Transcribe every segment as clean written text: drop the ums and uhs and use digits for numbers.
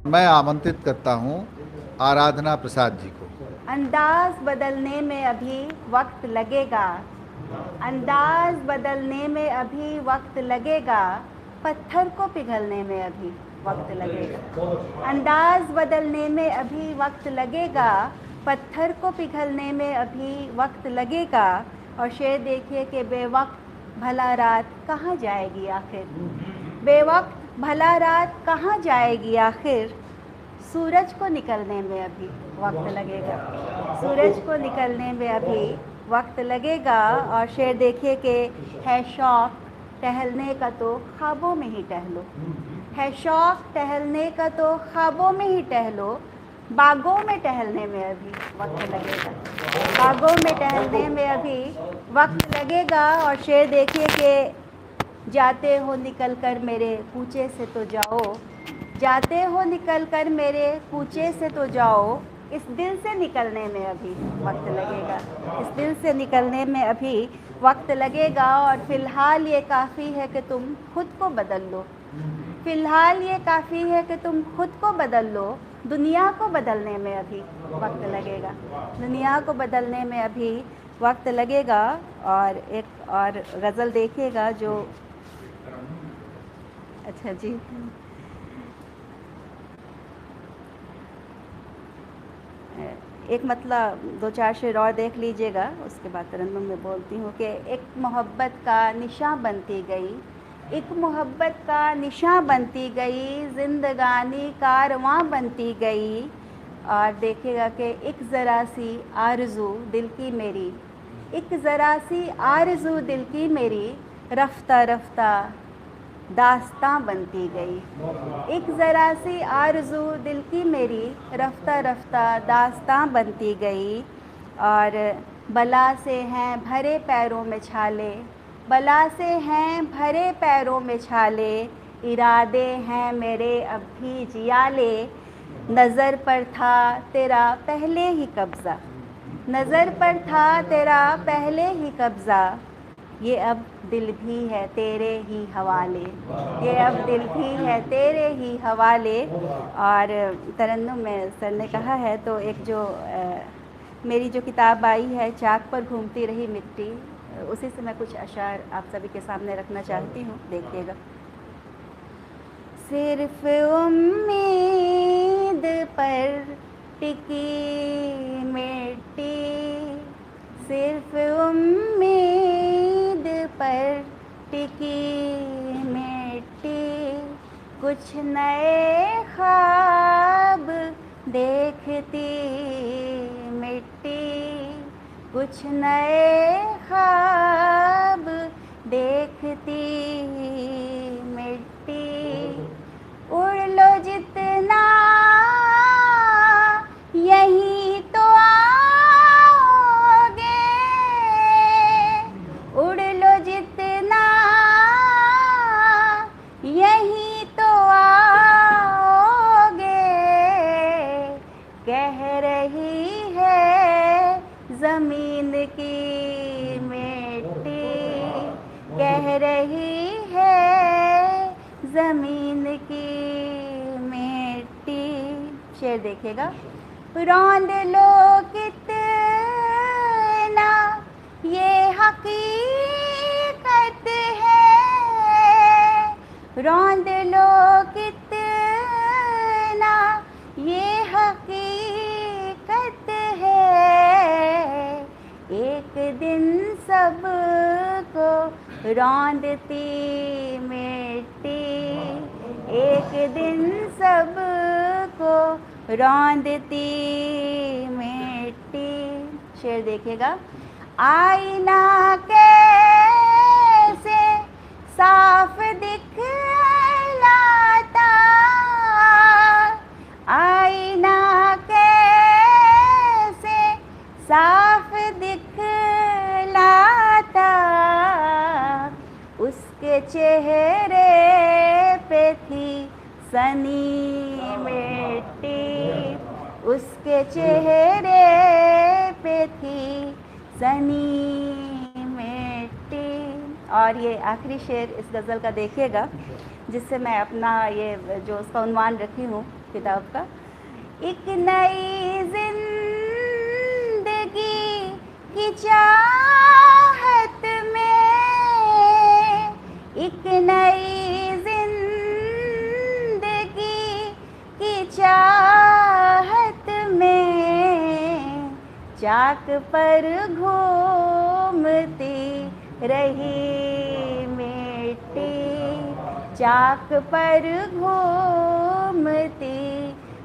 मैं आमंत्रित करता हूँ आराधना प्रसाद जी को। अंदाज बदलने में अभी वक्त लगेगा, अंदाज बदलने में अभी वक्त लगेगा, पत्थर को पिघलने में अभी वक्त लगेगा। अंदाज बदलने में अभी वक्त लगेगा, पत्थर को पिघलने में अभी वक्त लगेगा। और शेर देखिए कि बेवक्त भला रात कहाँ जाएगी आखिर, बेवक्त भला रात कहाँ जाएगी आखिर, सूरज को निकलने में अभी वक्त लगेगा, सूरज को निकलने में अभी वक्त लगेगा। और शेर देखिए कि है शौक टहलने का तो ख्वाबों में ही टहलो, है शौक टहलने का तो ख्वाबों में ही टहलो, बागों में टहलने में अभी वक्त लगेगा, बागों में टहलने में अभी वक्त लगेगा। और शेर देखिए कि जाते हो निकल कर मेरे कूचे से तो जाओ, जाते हो निकल कर मेरे कूचे से तो जाओ, इस दिल से निकलने में अभी वक्त लगेगा, इस दिल से निकलने में अभी वक्त लगेगा। और फ़िलहाल ये काफ़ी है कि तुम खुद को बदल लो, फ़िलहाल ये काफ़ी है कि तुम खुद को बदल लो, दुनिया को बदलने में अभी वक्त लगेगा, दुनिया को बदलने में अभी वक्त लगेगा। और एक और गज़ल देखिएगा जो, अच्छा जी, एक मतलब दो चार शेर और देख लीजिएगा, उसके बाद तरन्नुम में बोलती हूँ कि एक मोहब्बत का निशान बनती गई, एक मोहब्बत का निशान बनती गई, जिंदगानी कारवां बनती गई। और देखिएगा कि एक ज़रा सी आरज़ू दिल की मेरी, एक ज़रा सी आरज़ू दिल की मेरी, रफ्ता रफ्ता दास्तां बनती गई, एक ज़रा सी आरज़ू दिल की मेरी, रफ्ता रफ्ता दास्तां बनती गई। और बला से हैं भरे पैरों में छाले, बला से हैं भरे पैरों में छाले, इरादे हैं मेरे अब भी जियाले, नज़र पर था तेरा पहले ही कब्ज़ा, नज़र पर था तेरा पहले ही कब्ज़ा, ये अब दिल भी है तेरे ही हवाले, ये अब दिल भी है तेरे ही हवाले। और तरन्नुम में सर ने कहा है तो एक जो मेरी जो किताब आई है चाक पर घूमती रही मिट्टी, उसी से मैं कुछ अशार आप सभी के सामने रखना चाहती हूँ, देखिएगा। सिर्फ उम्मीद पर टिकी मिट्टी, सिर्फ उम्मीद पर टिकी मिट्टी, कुछ नए ख्वाब देखती मिट्टी, कुछ नए ख्वाब देखती मिट्टी। उड़ लो जितना यही तो आओगे, उड़ लो जितना यही तो आओगे, कह रही है ज़मीन की मिट्टी, कह रही है ज़मीन की मिट्टी। शेर देखिएगा। रौंद लो कितना ये हकीकत है, रौंद लो कितना ये हकीकत है, एक दिन सबको रौंदती मिट्टी, एक दिन सबको रौंदती मिट्टी। शेर देखिएगा। आईना कैसे साफ दिखलाता, आईना कैसे साफ दिखलाता, उसके चेहरे पे थी सनी मिट्टी, उसके चेहरे पे थी सनी मिट्टी। और ये आखिरी शेर इस गज़ल का देखिएगा जिससे मैं अपना ये जो उसका उन्वान रखी हूँ किताब का। एक नई जिंदगी की चाहत में, एक नई जिंदगी की चाहत में, चाक पर घूमती रही मिट्टी, चाक पर घूमती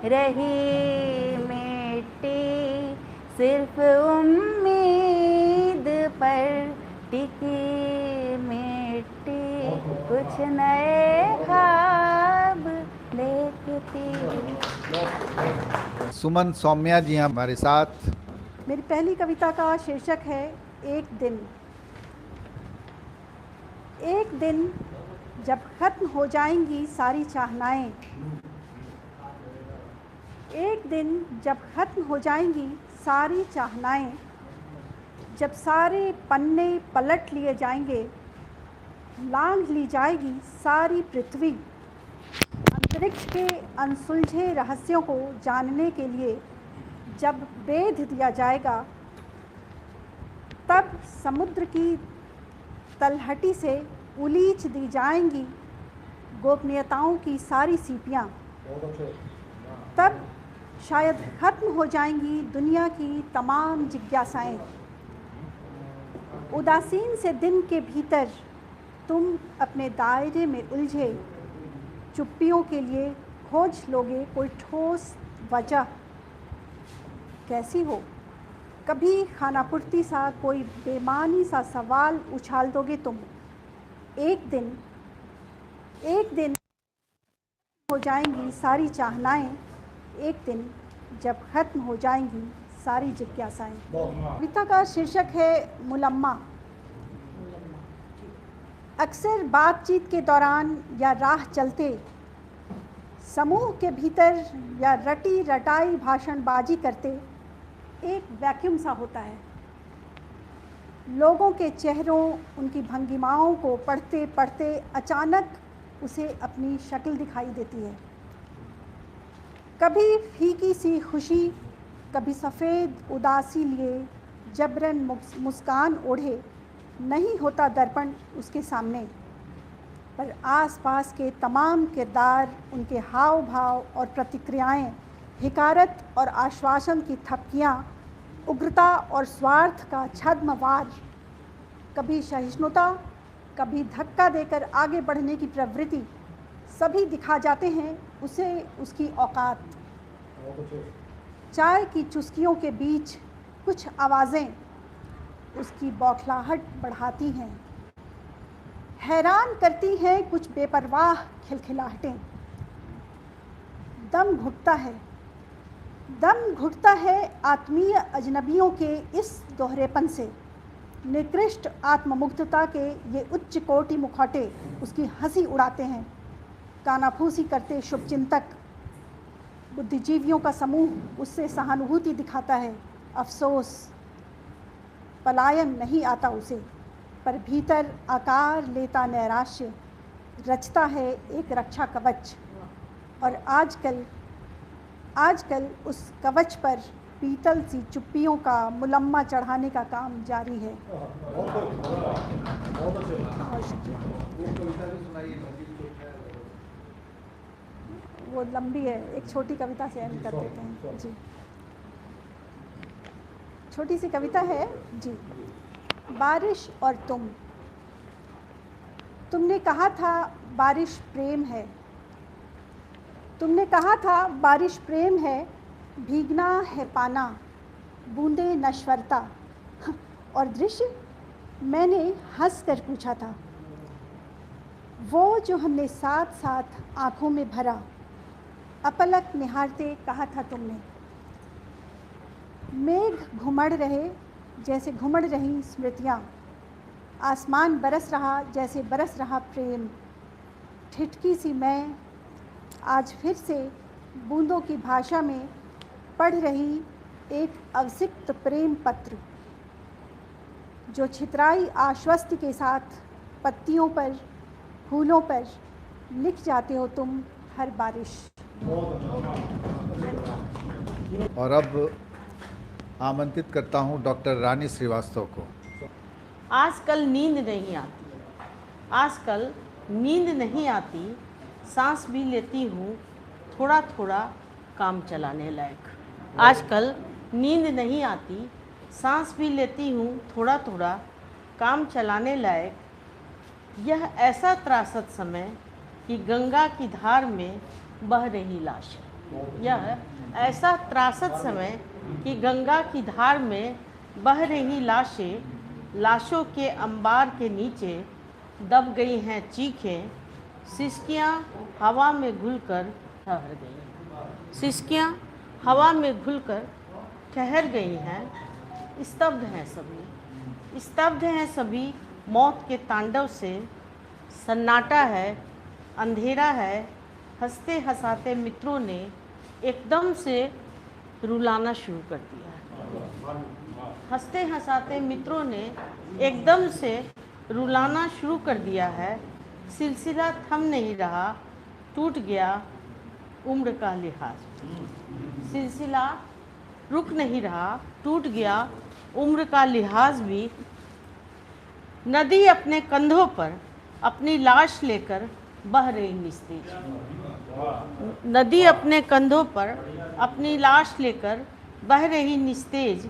रही मिट्टी, सिर्फ उम्मीद पर टिकी मिट्टी, कुछ नए ख्वाब देखती। सुमन सौम्या जी हमारे साथ। मेरी पहली कविता का शीर्षक है एक दिन। एक दिन जब खत्म हो जाएंगी सारी चाहनाएं, एक दिन जब खत्म हो जाएंगी सारी चाहनाएं, जब सारे पन्ने पलट लिए जाएंगे, लांघ ली जाएगी सारी पृथ्वी, अंतरिक्ष के अनसुलझे रहस्यों को जानने के लिए जब बेध दिया जाएगा, तब समुद्र की तलहटी से उलीच दी जाएंगी गोपनीयताओं की सारी सीपियाँ, तब शायद खत्म हो जाएंगी दुनिया की तमाम जिज्ञासाएं। उदासीन से दिन के भीतर तुम अपने दायरे में उलझे चुप्पियों के लिए खोज लोगे कोई ठोस वजह, कैसी हो। कभी खानापुर्ती सा कोई बेमानी सा सवाल उछाल दोगे तुम। एक दिन हो जाएंगी सारी चाहनाएं, एक दिन जब खत्म हो जाएंगी सारी जिज्ञासाएं। कविता का शीर्षक है मुलम्मा। अक्सर बातचीत के दौरान या राह चलते समूह के भीतर या रटी रटाई भाषणबाजी करते एक वैक्यूम सा होता है। लोगों के चेहरों, उनकी भंगिमाओं को पढ़ते पढ़ते अचानक उसे अपनी शक्ल दिखाई देती है। कभी फीकी सी खुशी, कभी सफ़ेद उदासी लिए जबरन मुस्कान ओढ़े नहीं होता दर्पण उसके सामने, पर आसपास के तमाम किरदार, उनके हाव भाव और प्रतिक्रियाएं, हिकारत और आश्वासन की थपकियाँ, उग्रता और स्वार्थ का छद्मवार, कभी सहिष्णुता, कभी धक्का देकर आगे बढ़ने की प्रवृत्ति, सभी दिखा जाते हैं उसे उसकी औकात। चाय की चुस्कियों के बीच कुछ आवाज़ें उसकी बौखलाहट बढ़ाती हैं, हैरान करती हैं कुछ बेपरवाह खिलखिलाहटें। दम घुटता है आत्मीय अजनबियों के इस दोहरेपन से। निकृष्ट आत्ममुग्धता के ये उच्च कोटि मुखौटे उसकी हंसी उड़ाते हैं। कानाफूसी करते शुभचिंतक बुद्धिजीवियों का समूह उससे सहानुभूति दिखाता है। अफसोस, पलायन नहीं आता उसे, पर भीतर आकार लेता नैराश्य रचता है एक रक्षा कवच। और आजकल उस कवच पर पीतल सी चुप्पियों का मुलम्मा चढ़ाने का काम जारी है। वो लंबी है, एक छोटी कविता से एंड कर देते हैं जी। छोटी सी कविता है जी। बारिश और तुमने कहा था बारिश प्रेम है, तुमने कहा था बारिश प्रेम है, भीगना है पाना, बूंदे नश्वरता। और दृश्य मैंने हंस कर पूछा था, वो जो हमने साथ साथ आँखों में भरा, अपलक निहारते कहा था तुमने। मेघ घुमड़ रहे जैसे घुमड़ रही स्मृतियाँ, आसमान बरस रहा जैसे बरस रहा प्रेम। ठिठकी सी मैं आज फिर से बूंदों की भाषा में पढ़ रही एक अवसिक्त प्रेम पत्र, जो छितराई आश्वस्ति के साथ पत्तियों पर, फूलों पर लिख जाते हो तुम हर बारिश। और अब आमंत्रित करता हूं डॉक्टर रानी श्रीवास्तव को। आजकल नींद नहीं आती, आजकल नींद नहीं आती, सांस भी लेती हूँ थोड़ा थोड़ा काम चलाने लायक। आजकल नींद नहीं आती, सांस भी लेती हूँ थोड़ा थोड़ा काम चलाने लायक। यह ऐसा त्रासद समय कि गंगा की धार में बह रही लाश। यह ऐसा त्रासद समय कि गंगा की धार में बह रही लाशें, लाशों के अंबार के नीचे दब गई हैं चीखें, सिसकियाँ हवा में घुलकर ठहर गई। सिसकियाँ हवा में घुलकर ठहर गई हैं। स्तब्ध हैं सभी, स्तब्ध हैं सभी मौत के तांडव से। सन्नाटा है, अंधेरा है, हंसते हंसाते मित्रों ने एकदम से रुलाना शुरू कर दिया है। हंसते हंसाते मित्रों ने एकदम से रुलाना शुरू कर दिया है। सिलसिला थम नहीं रहा, टूट गया उम्र का लिहाज। सिलसिला रुक नहीं रहा, टूट गया उम्र का लिहाज भी। नदी अपने कंधों पर अपनी लाश लेकर बह रही निस्तेज। नदी अपने कंधों पर अपनी लाश लेकर बह रही निस्तेज।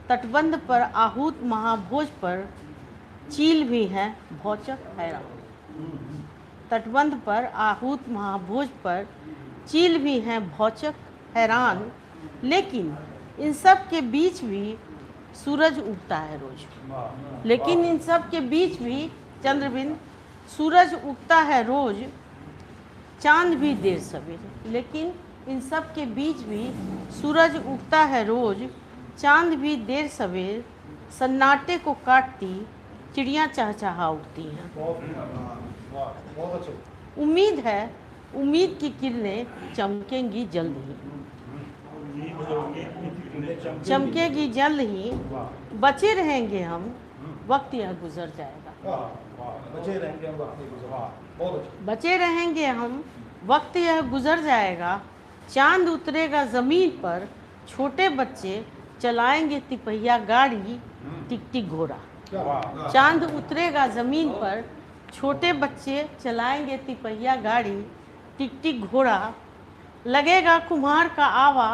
तटबंध पर आहूत महाभोज पर चील भी हैं भौचक हैरान। तटबंध पर आहूत महाभोज पर चील भी हैं भौचक हैरान। लेकिन इन सब के बीच भी सूरज उगता है रोज। लेकिन इन सब के बीच भी चंद्रबिंद सूरज उगता है रोज, चांद भी देर सवेरे। लेकिन इन सब के बीच भी सूरज उगता है रोज, चांद भी देर सवेर। सन्नाटे को काटती चिड़ियाँ चहचहा उठती हैं। उम्मीद है, उम्मीद की किरणें चमकेंगी जल्द ही, चमकेगी जल्द ही। बचे रहेंगे हम, वक्त यह गुजर जाएगा। बचे रहेंगे हम, वक्त यह गुजर जाएगा। चांद उतरेगा ज़मीन पर, छोटे बच्चे चलाएंगे तिपहिया गाड़ी, टिक टिक घोड़ा। चांद उतरेगा ज़मीन पर, छोटे बच्चे चलाएंगे तिपहिया गाड़ी, टिक टिक घोड़ा। लगेगा कुम्हार का आवा,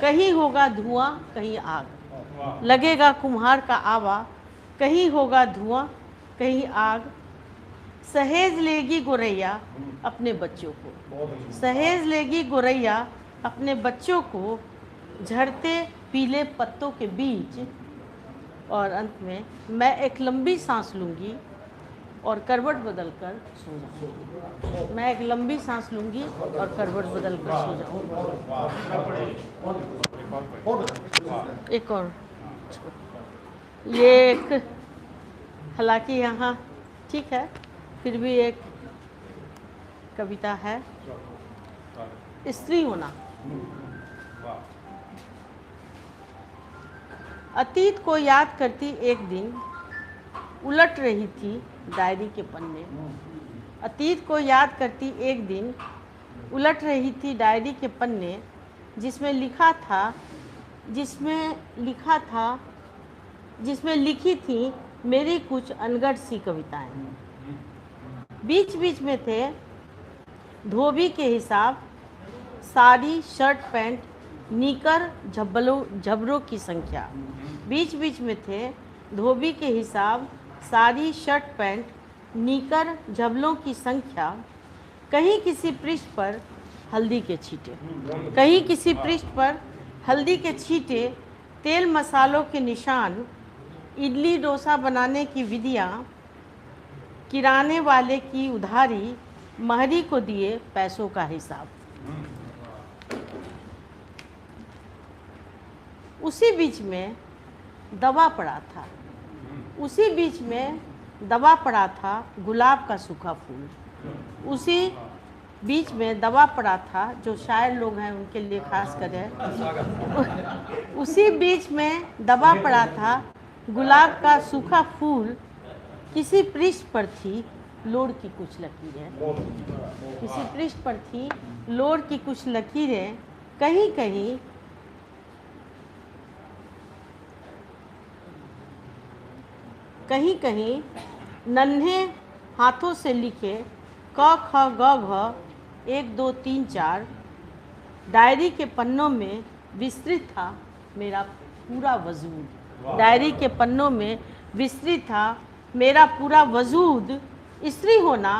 कहीं होगा धुआं कहीं आग। लगेगा कुम्हार का आवा, कहीं होगा धुआं कहीं आग। सहेज लेगी गोरैया अपने बच्चों को, सहेज लेगी गोरैया अपने बच्चों को, झड़ते पीले पत्तों के बीच। और अंत में मैं एक लंबी सांस लूँगी और करवट बदल कर सो जाऊँगी। मैं एक लंबी सांस लूँगी और करवट बदल कर सो जाऊँगी। एक और, ये एक, हालांकि यहाँ ठीक है फिर भी एक कविता है, स्त्री होना। अतीत को याद करती एक दिन उलट रही थी डायरी के पन्ने। अतीत को याद करती एक दिन उलट रही थी डायरी के पन्ने, जिसमें लिखी थी मेरी कुछ अनगढ़ सी कविताएं। बीच बीच में थे धोबी के हिसाब, साड़ी शर्ट पैंट निकर झबरों की संख्या। बीच बीच में थे धोबी के हिसाब, साड़ी शर्ट पैंट निकर झबलों की संख्या। कहीं किसी पृष्ठ पर हल्दी के छींटे, कहीं किसी पृष्ठ पर हल्दी के छींटे, तेल मसालों के निशान, इडली डोसा बनाने की विधियाँ, किराने वाले की उधारी, महरी को दिए पैसों का हिसाब। उसी बीच में दबा पड़ा था, उसी बीच में दबा पड़ा था गुलाब का सूखा फूल। उसी बीच में दबा पड़ा था, जो शायर लोग हैं उनके लिए खास कर है, उसी बीच में दबा पड़ा था गुलाब का सूखा फूल। किसी पृष्ठ पर थी लोड की कुछ लकीरें, किसी पृष्ठ पर थी लोड की कुछ लकीरें, कहीं कहीं कहीं कहीं नन्हे हाथों से लिखे क ख ग घ 1 2 3 4 डायरी के पन्नों में विस्तृत था मेरा पूरा वजूद। डायरी के पन्नों में विस्तृत था मेरा पूरा वजूद। स्त्री होना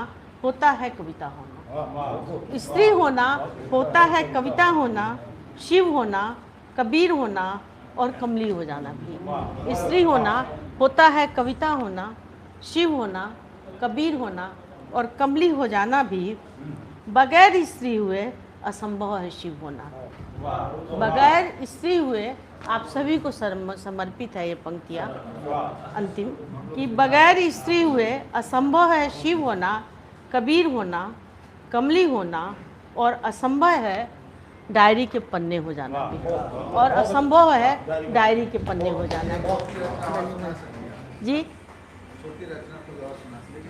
होता है कविता होना, स्त्री होना होता है कविता होना, शिव होना कबीर होना और कमली हो जाना भी। स्त्री होना होता है कविता होना, शिव होना कबीर होना और कमली हो जाना भी। बगैर स्त्री हुए असंभव है शिव होना। बगैर स्त्री हुए आप सभी को समर्पित है ये पंक्तियाँ अंतिम, कि बगैर स्त्री हुए असंभव है शिव होना, कबीर होना, कमली होना और असंभव है डायरी के पन्ने हो जाना भी, और असंभव है डायरी के पन्ने हो जाना भी। जी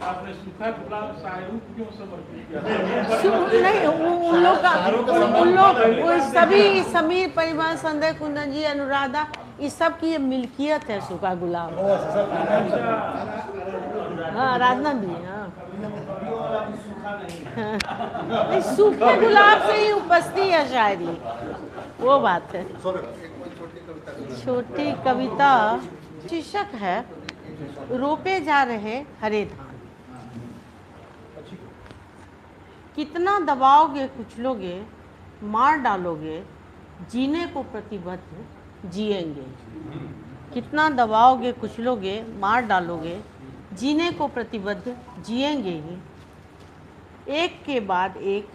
आपने सूखा गुलाब शाहरुख क्यों समर्पित किया? नहीं, उन लोग वो सभी समीर परिवार, संजय कुंदन जी, अनुराधा, इस सब की ये मिल्कियत है सूखा गुलाब। हाँ, आराधना भी। हाँ, नहीं, सूखे गुलाब से ही उपजती है शायरी, वो बात है। छोटी कविता शीर्षक है रोपे जा रहे हरे धान। कितना दबाओगे कुचलोगे, मार डालोगे, जीने को प्रतिबद्ध जिएंगे। कितना दबाओगे कुचलोगे, मार डालोगे, जीने को प्रतिबद्ध जिएंगे ही। एक के बाद एक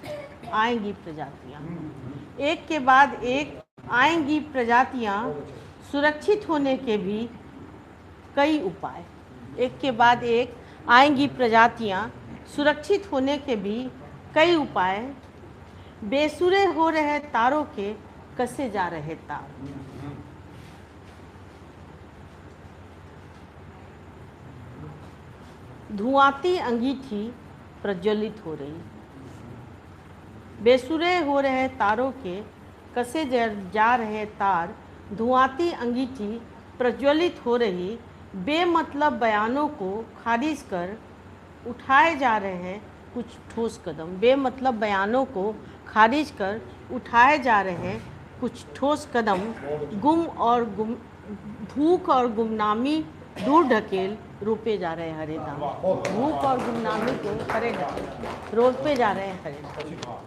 आएंगी प्रजातियाँ, एक के बाद एक आएंगी प्रजातियाँ, सुरक्षित होने के भी कई उपाय। एक के बाद एक आएंगी प्रजातियाँ, सुरक्षित होने के भी कई उपाय। बेसुरे हो रहे तारों के कसे जा रहे तार। धुआंती अंगीठी प्रज्वलित हो रही। बेसुरे हो रहे तारों के कसे जा रहे तार, धुआंती अंगीठी प्रज्वलित हो रही। बेमतलब बयानों को खारिज कर उठाए जा रहे हैं कुछ ठोस कदम। बेमतलब बयानों को खारिज कर उठाए जा रहे हैं कुछ ठोस कदम। भूख और गुमनामी दूर ढकेल रोपे जा रहे हरे धान। भूख और गुमनामी को हरे ढकेल रोपे जा रहे हैं हरे धान।